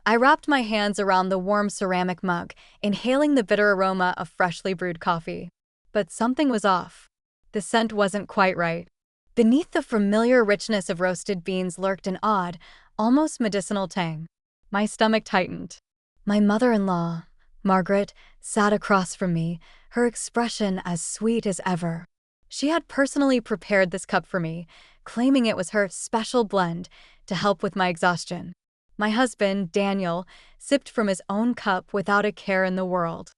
I wrapped my hands around the warm ceramic mug, inhaling the bitter aroma of freshly brewed coffee. But something was off. The scent wasn't quite right. Beneath the familiar richness of roasted beans lurked an odd, almost medicinal tang. My stomach tightened. My mother-in-law, Margaret, sat across from me, her expression as sweet as ever. She had personally prepared this cup for me, claiming it was her special blend to help with my exhaustion. My husband, Daniel, sipped from his own cup without a care in the world.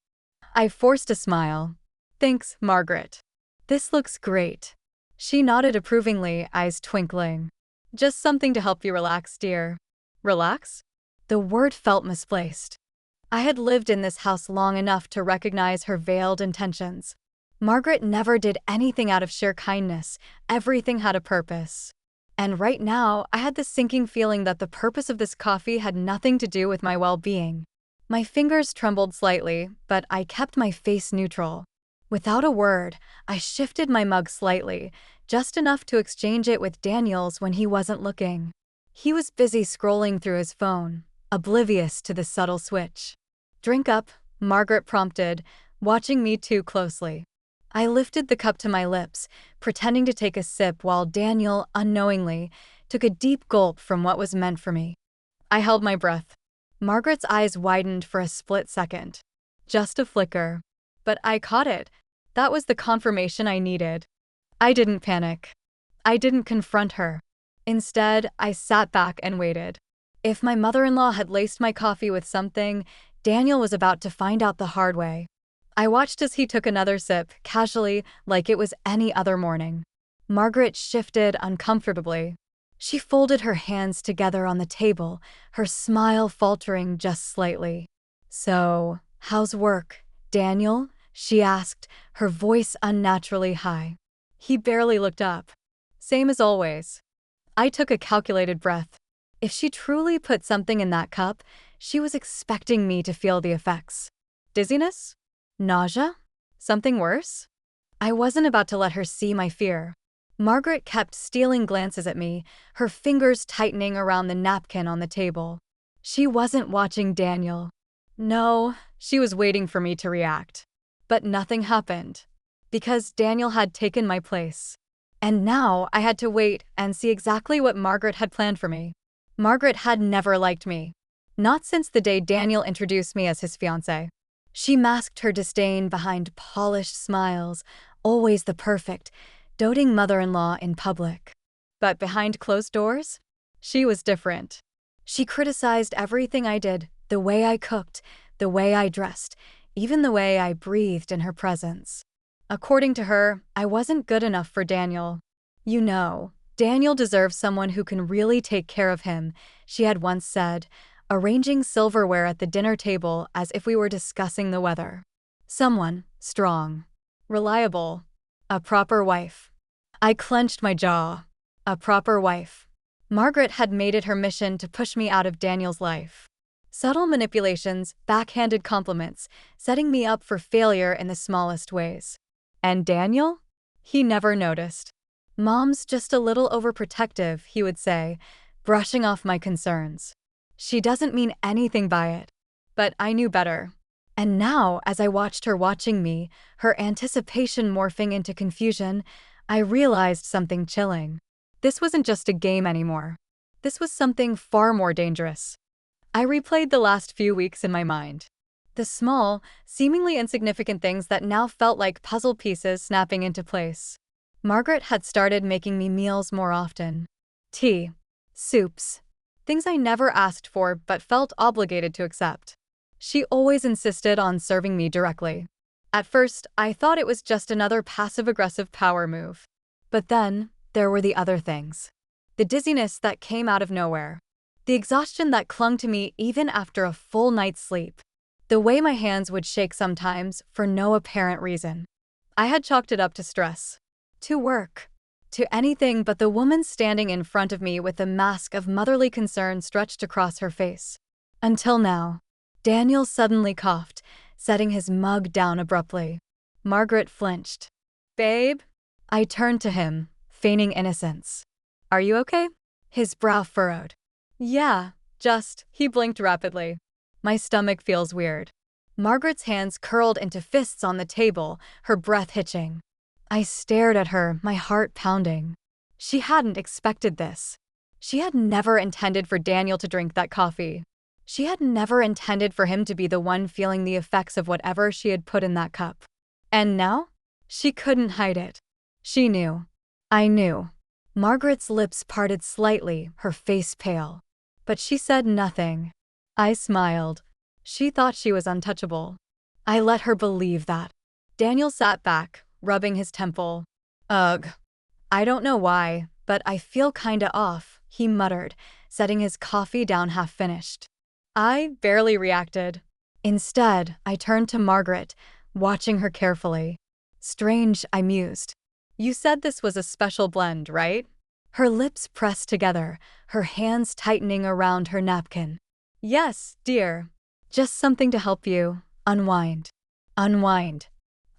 I forced a smile. "Thanks, Margaret. This looks great." She nodded approvingly, eyes twinkling. "Just something to help you relax, dear." Relax? The word felt misplaced. I had lived in this house long enough to recognize her veiled intentions. Margaret never did anything out of sheer kindness. Everything had a purpose. And right now, I had the sinking feeling that the purpose of this coffee had nothing to do with my well-being. My fingers trembled slightly, but I kept my face neutral. Without a word, I shifted my mug slightly, just enough to exchange it with Daniel's when he wasn't looking. He was busy scrolling through his phone, oblivious to the subtle switch. "Drink up," Margaret prompted, watching me too closely. I lifted the cup to my lips, pretending to take a sip while Daniel, unknowingly, took a deep gulp from what was meant for me. I held my breath. Margaret's eyes widened for a split second. Just a flicker. But I caught it. That was the confirmation I needed. I didn't panic. I didn't confront her. Instead, I sat back and waited. If my mother-in-law had laced my coffee with something, Daniel was about to find out the hard way. I watched as he took another sip, casually, like it was any other morning. Margaret shifted uncomfortably. She folded her hands together on the table, her smile faltering just slightly. "So, how's work, Daniel?" she asked, her voice unnaturally high. He barely looked up. "Same as always." I took a calculated breath. If she truly put something in that cup, she was expecting me to feel the effects. Dizziness? Nausea? Something worse? I wasn't about to let her see my fear. Margaret kept stealing glances at me, her fingers tightening around the napkin on the table. She wasn't watching Daniel. No, she was waiting for me to react. But nothing happened. Because Daniel had taken my place. And now I had to wait and see exactly what Margaret had planned for me. Margaret had never liked me. Not since the day Daniel introduced me as his fiancé. She masked her disdain behind polished smiles, always the perfect, doting mother-in-law in public. But behind closed doors, she was different. She criticized everything I did, the way I cooked, the way I dressed, even the way I breathed in her presence. According to her, I wasn't good enough for Daniel. "You know, Daniel deserves someone who can really take care of him," she had once said, arranging silverware at the dinner table as if we were discussing the weather. Someone strong, reliable, a proper wife. I clenched my jaw. A proper wife. Margaret had made it her mission to push me out of Daniel's life. Subtle manipulations, backhanded compliments, setting me up for failure in the smallest ways. And Daniel? He never noticed. "Mom's just a little overprotective," he would say, brushing off my concerns. "She doesn't mean anything by it." But I knew better. And now, as I watched her watching me, her anticipation morphing into confusion, I realized something chilling. This wasn't just a game anymore. This was something far more dangerous. I replayed the last few weeks in my mind. The small, seemingly insignificant things that now felt like puzzle pieces snapping into place. Margaret had started making me meals more often. Tea, soups, things I never asked for but felt obligated to accept. She always insisted on serving me directly. At first, I thought it was just another passive-aggressive power move. But then, there were the other things. The dizziness that came out of nowhere. The exhaustion that clung to me even after a full night's sleep. The way my hands would shake sometimes for no apparent reason. I had chalked it up to stress. To work. To anything but the woman standing in front of me with a mask of motherly concern stretched across her face. Until now. Daniel suddenly coughed, setting his mug down abruptly. Margaret flinched. "Babe?" I turned to him, feigning innocence. "Are you okay?" His brow furrowed. "Yeah, He blinked rapidly. My stomach feels weird. Margaret's hands curled into fists on the table, her breath hitching. I stared at her, my heart pounding. She hadn't expected this. She had never intended for Daniel to drink that coffee. She had never intended for him to be the one feeling the effects of whatever she had put in that cup. And now? She couldn't hide it. She knew. I knew. Margaret's lips parted slightly, her face pale. But she said nothing. I smiled. She thought she was untouchable. I let her believe that. Daniel sat back, rubbing his temple. Ugh. I don't know why, but I feel kinda off, he muttered, setting his coffee down half-finished. I barely reacted. Instead, I turned to Margaret, watching her carefully. Strange, I mused. You said this was a special blend, right? Her lips pressed together, her hands tightening around her napkin. Yes, dear. Just something to help you unwind. Unwind.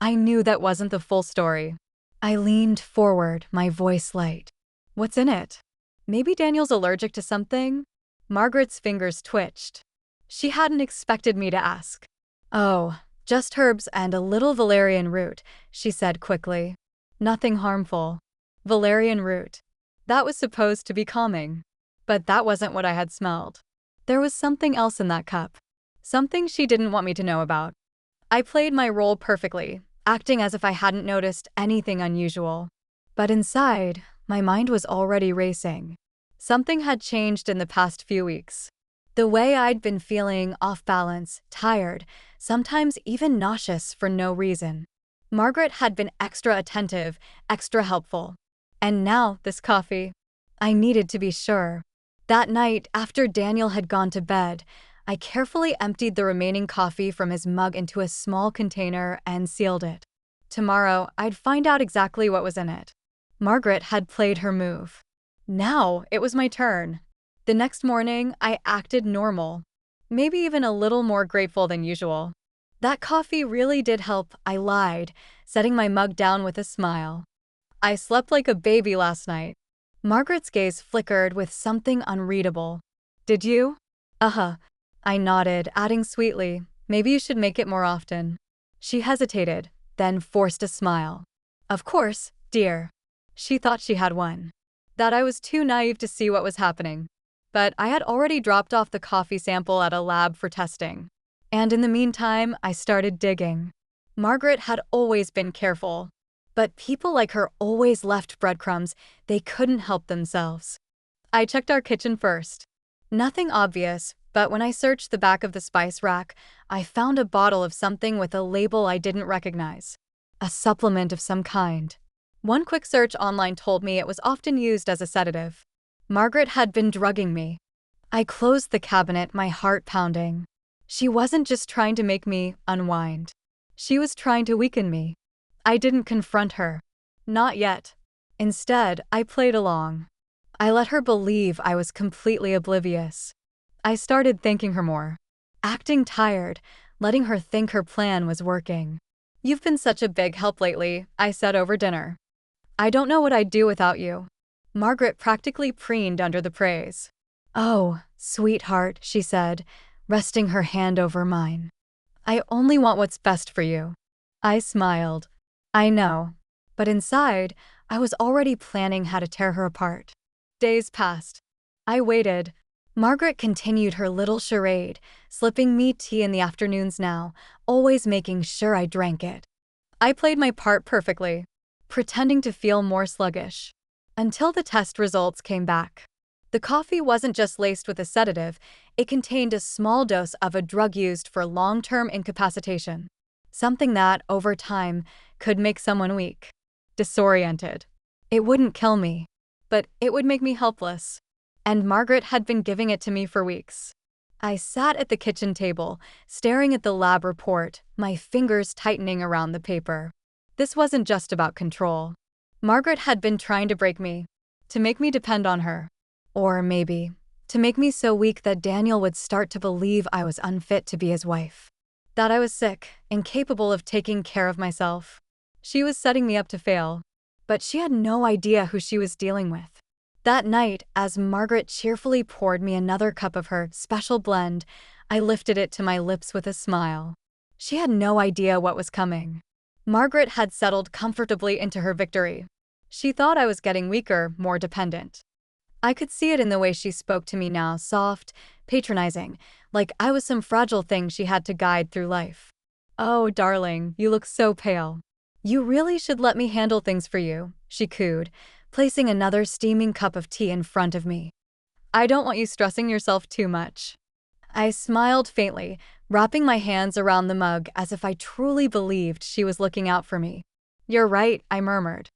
I knew that wasn't the full story. I leaned forward, my voice light. What's in it? Maybe Daniel's allergic to something? Margaret's fingers twitched. She hadn't expected me to ask. Oh, just herbs and a little valerian root, she said quickly. Nothing harmful. Valerian root. That was supposed to be calming. But that wasn't what I had smelled. There was something else in that cup. Something she didn't want me to know about. I played my role perfectly, acting as if I hadn't noticed anything unusual. But inside, my mind was already racing. Something had changed in the past few weeks. The way I'd been feeling off balance, tired, sometimes even nauseous for no reason. Margaret had been extra attentive, extra helpful. And now, this coffee. I needed to be sure. That night, after Daniel had gone to bed, I carefully emptied the remaining coffee from his mug into a small container and sealed it. Tomorrow, I'd find out exactly what was in it. Margaret had played her move. Now, it was my turn. The next morning, I acted normal. Maybe even a little more grateful than usual. That coffee really did help, I lied, setting my mug down with a smile. I slept like a baby last night. Margaret's gaze flickered with something unreadable. Did you? Uh-huh. I nodded, adding sweetly, maybe you should make it more often. She hesitated, then forced a smile. Of course, dear. She thought she had one. That I was too naive to see what was happening. But I had already dropped off the coffee sample at a lab for testing. And in the meantime, I started digging. Margaret had always been careful. But people like her always left breadcrumbs they couldn't help themselves. I checked our kitchen first. Nothing obvious, but when I searched the back of the spice rack, I found a bottle of something with a label I didn't recognize. A supplement of some kind. One quick search online told me it was often used as a sedative. Margaret had been drugging me. I closed the cabinet, my heart pounding. She wasn't just trying to make me unwind. She was trying to weaken me. I didn't confront her. Not yet. Instead, I played along. I let her believe I was completely oblivious. I started thanking her more. Acting tired, letting her think her plan was working. You've been such a big help lately, I said over dinner. I don't know what I'd do without you. Margaret practically preened under the praise. Oh, sweetheart, she said, resting her hand over mine. I only want what's best for you. I smiled. I know. But inside, I was already planning how to tear her apart. Days passed. I waited. Margaret continued her little charade, slipping me tea in the afternoons now, always making sure I drank it. I played my part perfectly, pretending to feel more sluggish. Until the test results came back. The coffee wasn't just laced with a sedative, it contained a small dose of a drug used for long-term incapacitation. Something that, over time, could make someone weak, disoriented. It wouldn't kill me, but it would make me helpless. And Margaret had been giving it to me for weeks. I sat at the kitchen table, staring at the lab report, my fingers tightening around the paper. This wasn't just about control. Margaret had been trying to break me, to make me depend on her. Or maybe, to make me so weak that Daniel would start to believe I was unfit to be his wife. That I was sick, incapable of taking care of myself. She was setting me up to fail. But she had no idea who she was dealing with. That night, as Margaret cheerfully poured me another cup of her special blend, I lifted it to my lips with a smile. She had no idea what was coming. Margaret had settled comfortably into her victory. She thought I was getting weaker, more dependent. I could see it in the way she spoke to me now, soft, patronizing, like I was some fragile thing she had to guide through life. "Oh, darling, you look so pale. You really should let me handle things for you," she cooed, placing another steaming cup of tea in front of me. "I don't want you stressing yourself too much." I smiled faintly, wrapping my hands around the mug as if I truly believed she was looking out for me. "You're right," I murmured.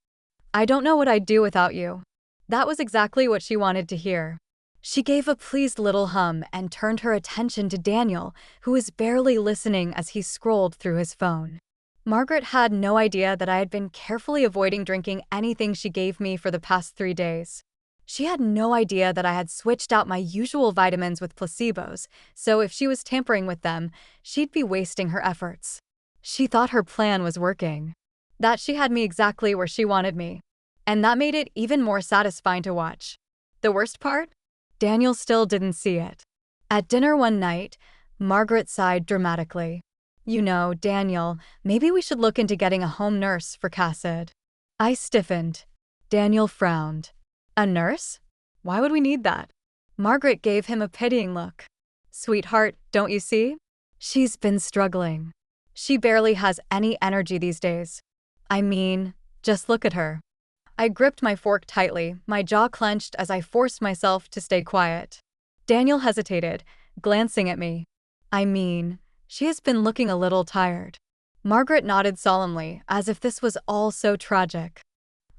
"I don't know what I'd do without you." That was exactly what she wanted to hear. She gave a pleased little hum and turned her attention to Daniel, who was barely listening as he scrolled through his phone. Margaret had no idea that I had been carefully avoiding drinking anything she gave me for the past 3 days. She had no idea that I had switched out my usual vitamins with placebos, so if she was tampering with them, she'd be wasting her efforts. She thought her plan was working. That she had me exactly where she wanted me. And that made it even more satisfying to watch. The worst part? Daniel still didn't see it. At dinner one night, Margaret sighed dramatically. "You know, Daniel, maybe we should look into getting a home nurse for Cassid." I stiffened. Daniel frowned. "A nurse? Why would we need that?" Margaret gave him a pitying look. "Sweetheart, don't you see? She's been struggling. She barely has any energy these days. I mean, just look at her." I gripped my fork tightly, my jaw clenched as I forced myself to stay quiet. Daniel hesitated, glancing at me. "I mean, she has been looking a little tired." Margaret nodded solemnly, as if this was all so tragic.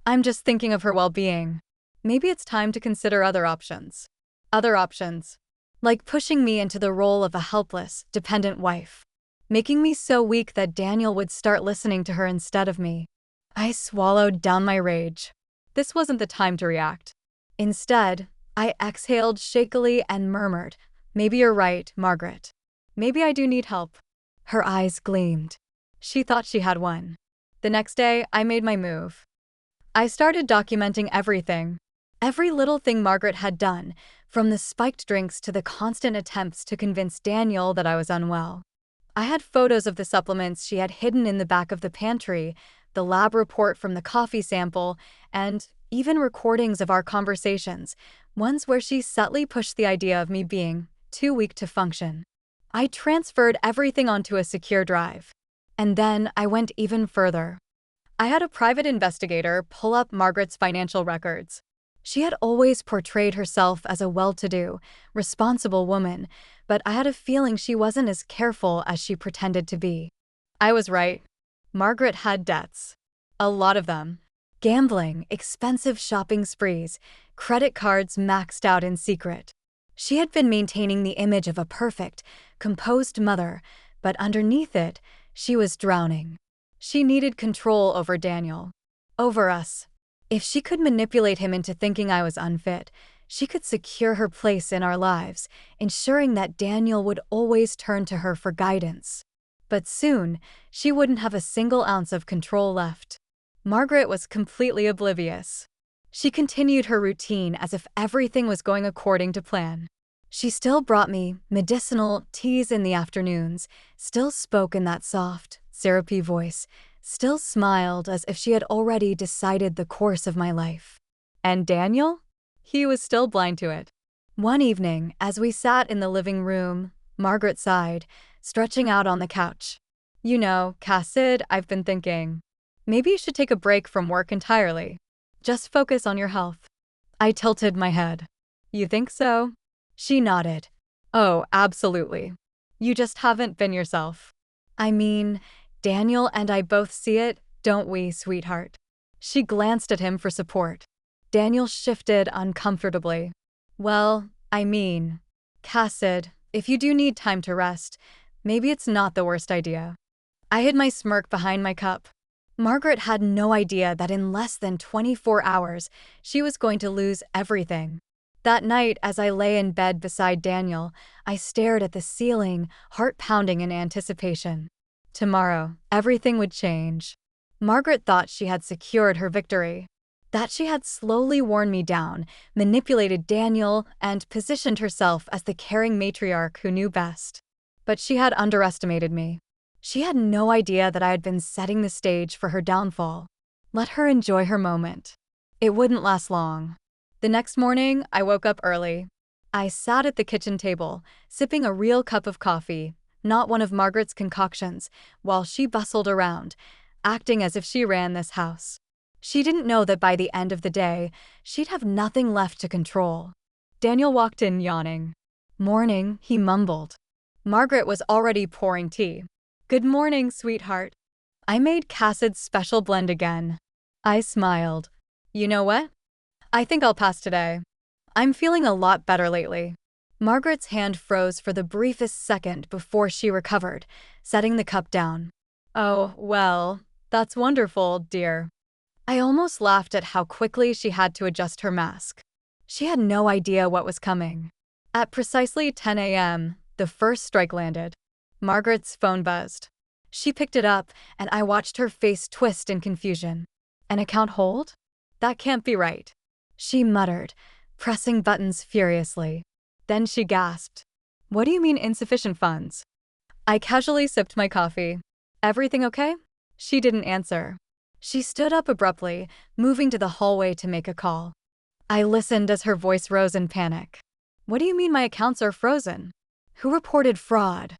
"I'm just thinking of her well-being. Maybe it's time to consider other options." Other options. Like pushing me into the role of a helpless, dependent wife. Making me so weak that Daniel would start listening to her instead of me. I swallowed down my rage. This wasn't the time to react. Instead, I exhaled shakily and murmured, "Maybe you're right, Margaret. Maybe I do need help." Her eyes gleamed. She thought she had one. The next day, I made my move. I started documenting everything. Every little thing Margaret had done, from the spiked drinks to the constant attempts to convince Daniel that I was unwell. I had photos of the supplements she had hidden in the back of the pantry, the lab report from the coffee sample, and even recordings of our conversations, ones where she subtly pushed the idea of me being too weak to function. I transferred everything onto a secure drive. And then I went even further. I had a private investigator pull up Margaret's financial records. She had always portrayed herself as a well-to-do, responsible woman, but I had a feeling she wasn't as careful as she pretended to be. I was right. Margaret had debts. A lot of them. Gambling, expensive shopping sprees, credit cards maxed out in secret. She had been maintaining the image of a perfect, composed mother, but underneath it, she was drowning. She needed control over Daniel. Over us. If she could manipulate him into thinking I was unfit, she could secure her place in our lives, ensuring that Daniel would always turn to her for guidance. But soon, she wouldn't have a single ounce of control left. Margaret was completely oblivious. She continued her routine as if everything was going according to plan. She still brought me medicinal teas in the afternoons, still spoke in that soft, syrupy voice, still smiled as if she had already decided the course of my life. And Daniel? He was still blind to it. One evening, as we sat in the living room, Margaret sighed, stretching out on the couch. "You know, Cassid, I've been thinking. Maybe you should take a break from work entirely. Just focus on your health." I tilted my head. "You think so?" She nodded. "Oh, absolutely. You just haven't been yourself." "I mean, Daniel and I both see it, don't we, sweetheart?" She glanced at him for support. Daniel shifted uncomfortably. "Well, I mean, Cassid, if you do need time to rest, maybe it's not the worst idea." I hid my smirk behind my cup. Margaret had no idea that in less than 24 hours, she was going to lose everything. That night, as I lay in bed beside Daniel, I stared at the ceiling, heart pounding in anticipation. Tomorrow, everything would change. Margaret thought she had secured her victory. That she had slowly worn me down, manipulated Daniel, and positioned herself as the caring matriarch who knew best. But she had underestimated me. She had no idea that I had been setting the stage for her downfall. Let her enjoy her moment. It wouldn't last long. The next morning, I woke up early. I sat at the kitchen table, sipping a real cup of coffee, not one of Margaret's concoctions, while she bustled around, acting as if she ran this house. She didn't know that by the end of the day, she'd have nothing left to control. Daniel walked in yawning. "Morning," he mumbled. Margaret was already pouring tea. "Good morning, sweetheart. I made Cassid's special blend again." I smiled. "You know what? I think I'll pass today. I'm feeling a lot better lately." Margaret's hand froze for the briefest second before she recovered, setting the cup down. "Oh, well, that's wonderful, dear." I almost laughed at how quickly she had to adjust her mask. She had no idea what was coming. At precisely 10 a.m., the first strike landed. Margaret's phone buzzed. She picked it up, and I watched her face twist in confusion. "An account hold? That can't be right," she muttered, pressing buttons furiously. Then she gasped. "What do you mean insufficient funds?" I casually sipped my coffee. "Everything okay?" She didn't answer. She stood up abruptly, moving to the hallway to make a call. I listened as her voice rose in panic. "What do you mean my accounts are frozen? Who reported fraud?"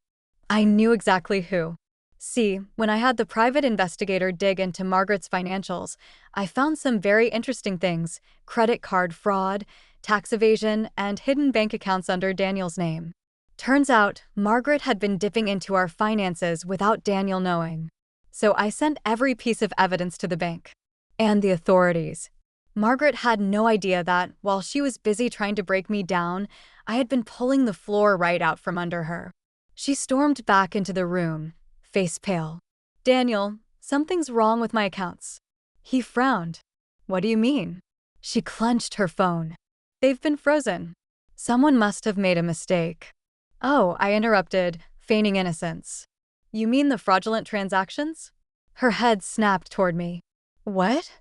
I knew exactly who. See, when I had the private investigator dig into Margaret's financials, I found some very interesting things: credit card fraud, tax evasion, and hidden bank accounts under Daniel's name. Turns out, Margaret had been dipping into our finances without Daniel knowing. So I sent every piece of evidence to the bank. And the authorities. Margaret had no idea that, while she was busy trying to break me down, I had been pulling the floor right out from under her. She stormed back into the room, face pale. "Daniel, something's wrong with my accounts." He frowned. "What do you mean?" She clenched her phone. "They've been frozen. Someone must have made a mistake." "Oh," I interrupted, feigning innocence. "You mean the fraudulent transactions?" Her head snapped toward me. "What?"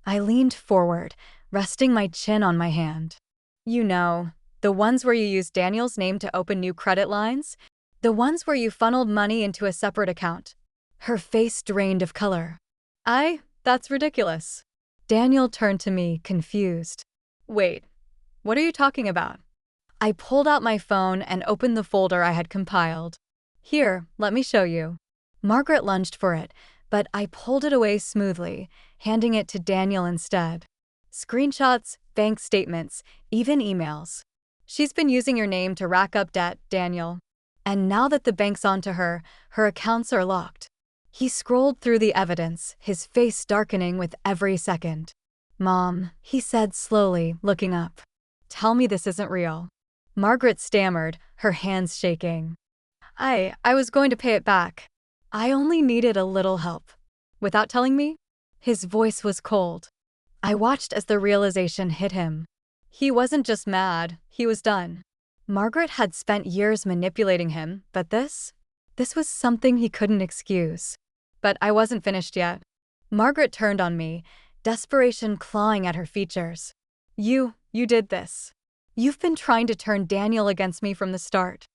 I leaned forward, resting my chin on my hand. "You know, the ones where you used Daniel's name to open new credit lines? The ones where you funneled money into a separate account." Her face drained of color. That's ridiculous." Daniel turned to me, confused. "Wait, what are you talking about?" I pulled out my phone and opened the folder I had compiled. "Here, let me show you." Margaret lunged for it, but I pulled it away smoothly, handing it to Daniel instead. "Screenshots, bank statements, even emails. She's been using your name to rack up debt, Daniel. And now that the bank's onto her, her accounts are locked." He scrolled through the evidence, his face darkening with every second. "Mom," he said slowly, looking up. "Tell me this isn't real." Margaret stammered, her hands shaking. I was going to pay it back. I only needed a little help." "Without telling me?" His voice was cold. I watched as the realization hit him. He wasn't just mad, he was done. Margaret had spent years manipulating him, but this was something he couldn't excuse. But I wasn't finished yet. Margaret turned on me, desperation clawing at her features. You did this. You've been trying to turn Daniel against me from the start."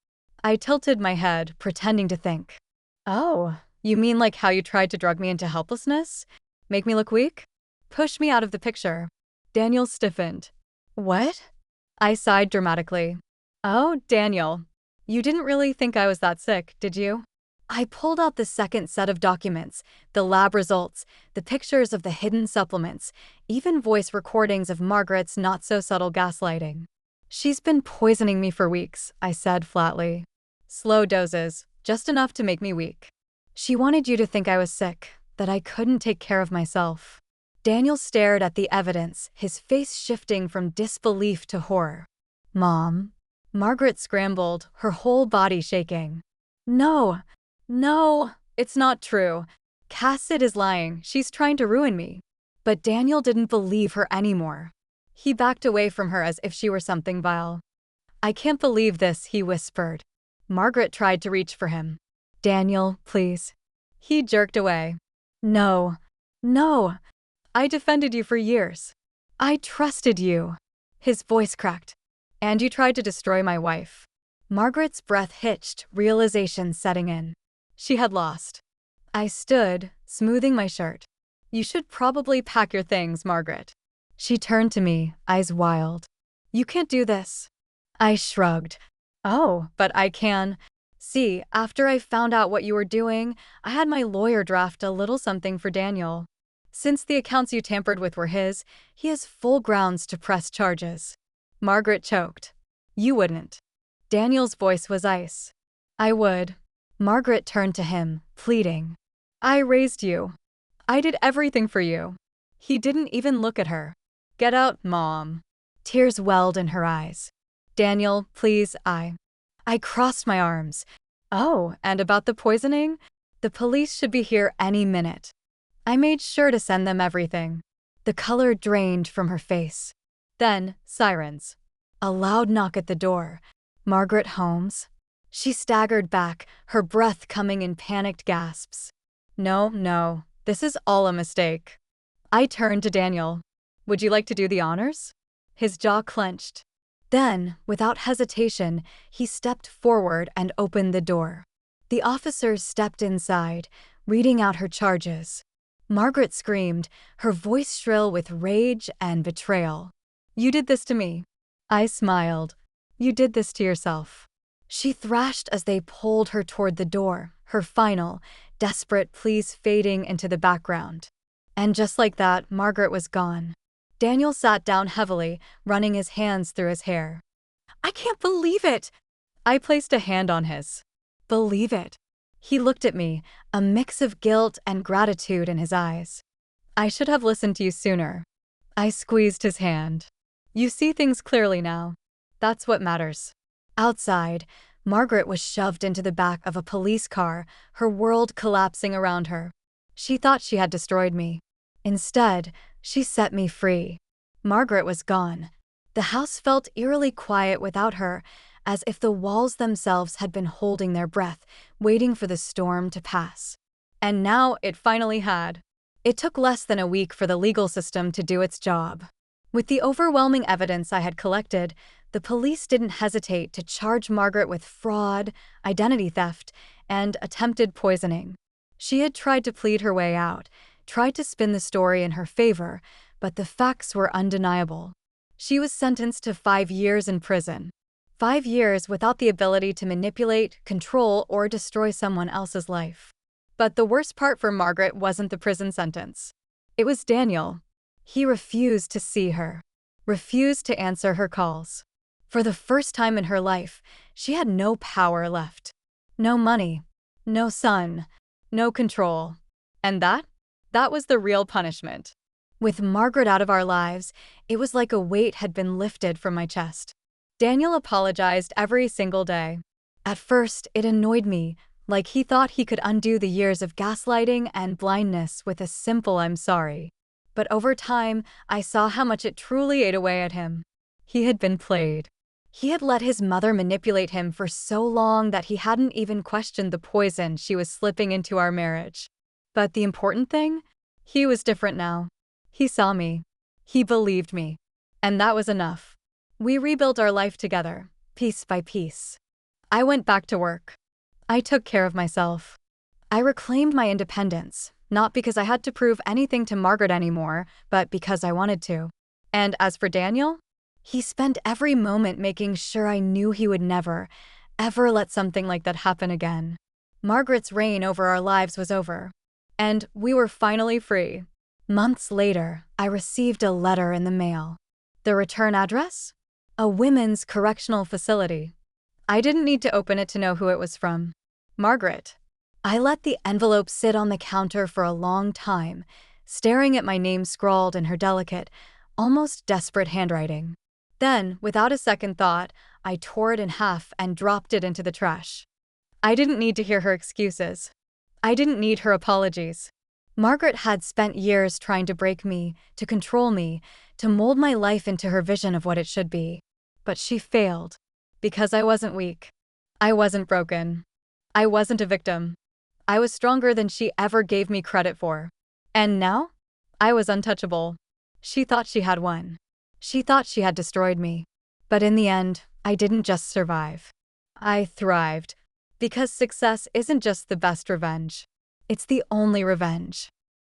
I tilted my head, pretending to think. "Oh, you mean like how you tried to drug me into helplessness? Make me look weak? Push me out of the picture." Daniel stiffened. "What?" I sighed dramatically. "Oh, Daniel, you didn't really think I was that sick, did you?" I pulled out the second set of documents, the lab results, the pictures of the hidden supplements, even voice recordings of Margaret's not-so-subtle gaslighting. "She's been poisoning me for weeks," I said flatly. "Slow doses, just enough to make me weak. She wanted you to think I was sick, that I couldn't take care of myself." Daniel stared at the evidence, his face shifting from disbelief to horror. "Mom?" Margaret scrambled, her whole body shaking. No, it's not true. Cassid is lying, she's trying to ruin me." But Daniel didn't believe her anymore. He backed away from her as if she were something vile. "I can't believe this," he whispered. Margaret tried to reach for him. "Daniel, please." He jerked away. No. I defended you for years. I trusted you. His voice cracked. And you tried to destroy my wife. Margaret's breath hitched, realization setting in. She had lost. I stood, smoothing my shirt. You should probably pack your things, Margaret. She turned to me, eyes wild. You can't do this. I shrugged. Oh, but I can. See, after I found out what you were doing, I had my lawyer draft a little something for Daniel. Since the accounts you tampered with were his, he has full grounds to press charges. Margaret choked. You wouldn't. Daniel's voice was ice. I would. Margaret turned to him, pleading. I raised you. I did everything for you. He didn't even look at her. Get out, Mom. Tears welled in her eyes. Daniel, please, I crossed my arms. Oh, and about the poisoning? The police should be here any minute. I made sure to send them everything. The color drained from her face. Then, sirens. A loud knock at the door. Margaret Holmes? She staggered back, her breath coming in panicked gasps. No, this is all a mistake. I turned to Daniel. Would you like to do the honors? His jaw clenched. Then, without hesitation, he stepped forward and opened the door. The officers stepped inside, reading out her charges. Margaret screamed, her voice shrill with rage and betrayal. You did this to me. I smiled. You did this to yourself. She thrashed as they pulled her toward the door, her final, desperate pleas fading into the background. And just like that, Margaret was gone. Daniel sat down heavily, running his hands through his hair. I can't believe it! I placed a hand on his. Believe it. He looked at me, a mix of guilt and gratitude in his eyes. I should have listened to you sooner. I squeezed his hand. You see things clearly now. That's what matters. Outside, Margaret was shoved into the back of a police car, her world collapsing around her. She thought she had destroyed me. Instead, she set me free. Margaret was gone. The house felt eerily quiet without her, as if the walls themselves had been holding their breath, waiting for the storm to pass. And now it finally had. It took less than a week for the legal system to do its job. With the overwhelming evidence I had collected, the police didn't hesitate to charge Margaret with fraud, identity theft, and attempted poisoning. She had tried to plead her way out, tried to spin the story in her favor, but the facts were undeniable. She was sentenced to 5 years in prison. 5 years without the ability to manipulate, control, or destroy someone else's life. But the worst part for Margaret wasn't the prison sentence. It was Daniel. He refused to see her, refused to answer her calls. For the first time in her life, she had no power left. No money, no son, no control. And that was the real punishment. With Margaret out of our lives, it was like a weight had been lifted from my chest. Daniel apologized every single day. At first, it annoyed me, like he thought he could undo the years of gaslighting and blindness with a simple "I'm sorry." But over time, I saw how much it truly ate away at him. He had been played. He had let his mother manipulate him for so long that he hadn't even questioned the poison she was slipping into our marriage. But the important thing? He was different now. He saw me. He believed me. And that was enough. We rebuilt our life together, piece by piece. I went back to work. I took care of myself. I reclaimed my independence, not because I had to prove anything to Margaret anymore, but because I wanted to. And as for Daniel, he spent every moment making sure I knew he would never, ever let something like that happen again. Margaret's reign over our lives was over. And we were finally free. Months later, I received a letter in the mail. The return address? A women's correctional facility. I didn't need to open it to know who it was from. Margaret. I let the envelope sit on the counter for a long time, staring at my name scrawled in her delicate, almost desperate handwriting. Then, without a second thought, I tore it in half and dropped it into the trash. I didn't need to hear her excuses. I didn't need her apologies. Margaret had spent years trying to break me, to control me, to mold my life into her vision of what it should be. But she failed. Because I wasn't weak. I wasn't broken. I wasn't a victim. I was stronger than she ever gave me credit for. And now? I was untouchable. She thought she had won. She thought she had destroyed me. But in the end, I didn't just survive. I thrived. Because success isn't just the best revenge. It's the only revenge.